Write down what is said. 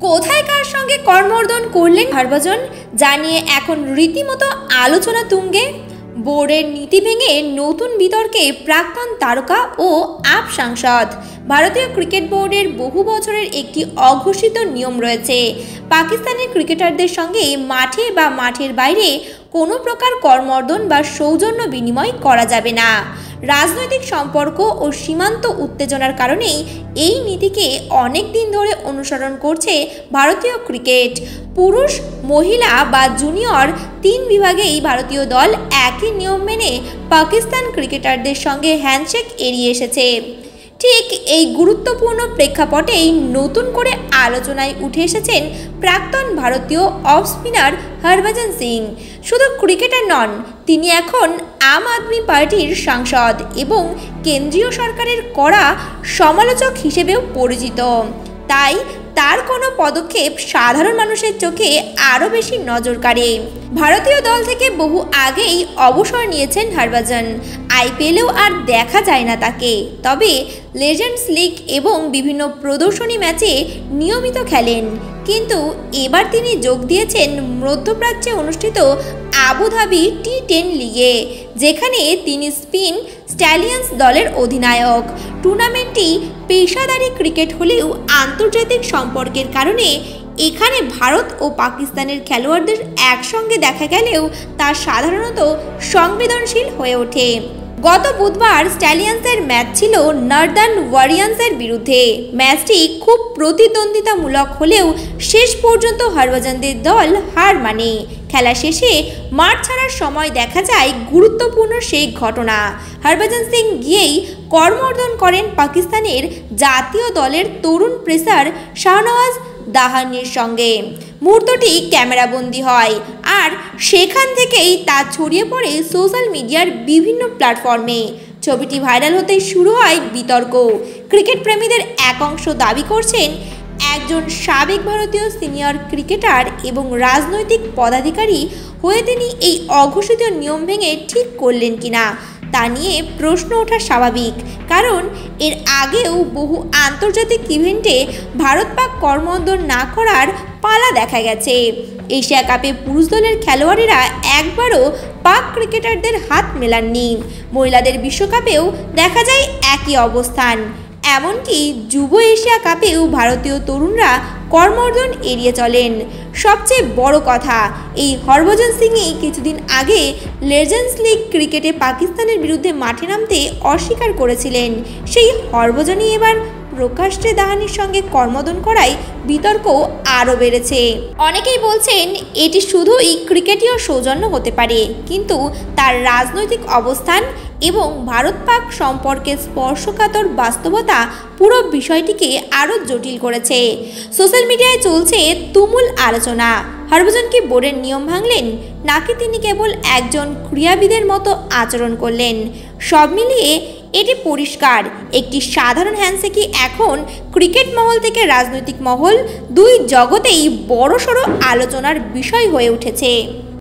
কোথায় কার সঙ্গে করমর্দন করলেন হরভজন জানিয়ে এখন রীতিমতো আলোচনা তুঙ্গে। বোর্ডের নীতি ভেঙে নতুন বিতর্কে প্রাক্তন তারকা ও আপ সাংসদ। ভারতীয় ক্রিকেট বোর্ডের বহু বছরের একটি অঘোষিত নিয়ম রয়েছে, পাকিস্তানের ক্রিকেটারদের সঙ্গে মাঠে বা মাঠের বাইরে কোনো প্রকার করমর্দন বা সৌজন্য বিনিময় করা যাবে না। রাজনৈতিক সম্পর্ক ও সীমান্ত উত্তেজনার কারণেই এই নীতিকে অনেক দিন ধরে অনুসরণ করছে ভারতীয় ক্রিকেট। পুরুষ, মহিলা বা জুনিয়র 3 বিভাগেই ভারতীয় দল একই নিয়ম মেনে পাকিস্তান ক্রিকেটারদের সঙ্গে হ্যান্ডশেক এড়িয়ে এসেছে। ঠিক এই গুরুত্বপূর্ণ প্রেক্ষাপটেই নতুন করে আলোচনায় উঠে এসেছেন প্রাক্তন ভারতীয় অফ স্পিনার হরভজন সিং। শুধু ক্রিকেটার নন, তিনি এখন আম আদমি পার্টির সাংসদ এবং কেন্দ্রীয় সরকারের কড়া সমালোচক হিসেবেও পরিচিত। তাই তার কোনো পদক্ষেপ সাধারণ মানুষের চোখে আরও বেশি নজর কাড়ে। ভারতীয় দল থেকে বহু আগেই অবসর নিয়েছেন হরভজন। আইপিএলেও আর দেখা যায় না তাকে, তবে লেজেন্ডস লিগ এবং বিভিন্ন প্রদর্শনী ম্যাচে নিয়মিত খেলেন। কিন্তু এবার তিনি যোগ দিয়েছেন মধ্যপ্রাচ্যে অনুষ্ঠিত আবুধাবি টি10 লিগে, যেখানে তিনি স্পিন স্ট্যালিয়ন্স দলের অধিনায়ক। টুর্নামেন্টটি পেশাদারি ক্রিকেট হলেও আন্তর্জাতিক সম্পর্কের কারণে এখানে ভারত ও পাকিস্তানের খেলোয়াড়দের একসঙ্গে দেখা গেলেও তা সাধারণত সংবেদনশীল হয়ে ওঠে। গত বুধবার স্ট্যালিয়ন্সের ম্যাচ ছিল নর্দার্ন ওয়ারিয়ন্সের বিরুদ্ধে। ম্যাচটি খুব প্রতিদ্বন্দ্বিতামূলক হলেও শেষ পর্যন্ত হরভজনদের দল হার মানে। খেলা শেষে মাঠ ছাড়ার সময় দেখা যায় গুরুত্বপূর্ণ সেই ঘটনা। হরভজন সিং গিয়েই করমর্দন করেন পাকিস্তানের জাতীয় দলের তরুণ পেসার শাহনওয়াজ দাহানির সঙ্গে। মুহূর্তটি ক্যামেরাবন্দি হয় আর সেখান থেকেই তা ছড়িয়ে পড়ে সোশ্যাল মিডিয়ার বিভিন্ন প্ল্যাটফর্মে। ছবিটি ভাইরাল হতেই শুরু হয় বিতর্ক। ক্রিকেট প্রেমীদের এক অংশ দাবি করছেন একজন সাবেক ভারতীয় সিনিয়র ক্রিকেটার এবং রাজনৈতিক পদাধিকারী হয়ে তিনি এই অঘোষিত নিয়ম ভেঙে ঠিক করলেন কিনা তা নিয়ে প্রশ্ন ওঠা স্বাভাবিক, কারণ এর আগেও বহু আন্তর্জাতিক ইভেন্টে ভারত পাক করমর্দন না করার পালা দেখা গেছে। এশিয়া কাপে পুরুষ দলের খেলোয়াড়েরা একবারও পাক ক্রিকেটারদের হাত মেলাননি। মহিলাদের বিশ্বকাপেও দেখা যায় একই অবস্থান। এমনকি যুব এশিয়া কাপেও ভারতীয় তরুণরা করমর্দন এড়িয়ে চলেন। সবচেয়ে বড় কথা, এই হরভজন সিংই কিছুদিন আগে লেজেন্ডস লিগ ক্রিকেটে পাকিস্তানের বিরুদ্ধে মাঠে নামতে অস্বীকার করেছিলেন। সেই হরভজনই এবার প্রকাশ্যে দাহানির সঙ্গে করমর্দন করায় বিতর্ক আরও বেড়েছে। অনেকেই বলছেন এটি শুধুই ক্রিকেটীয় সৌজন্য হতে পারে, কিন্তু তার রাজনৈতিক অবস্থান এবং ভারত পাক সম্পর্কের স্পর্শকাতর বাস্তবতা পুরো বিষয়টিকে আরও জটিল করেছে। সোশ্যাল মিডিয়ায় চলছে তুমুল আলোচনা। হরভজন কি বোর্ডের নিয়ম ভাঙলেন, নাকি তিনি কেবল একজন ক্রীড়াবিদের মতো আচরণ করলেন? সব মিলিয়ে এটি পরিষ্কার, একটি সাধারণ হ্যান্ডশেকই এখন ক্রিকেট মহল থেকে রাজনৈতিক মহল দুই জগতেই বড়সড় আলোচনার বিষয় হয়ে উঠেছে।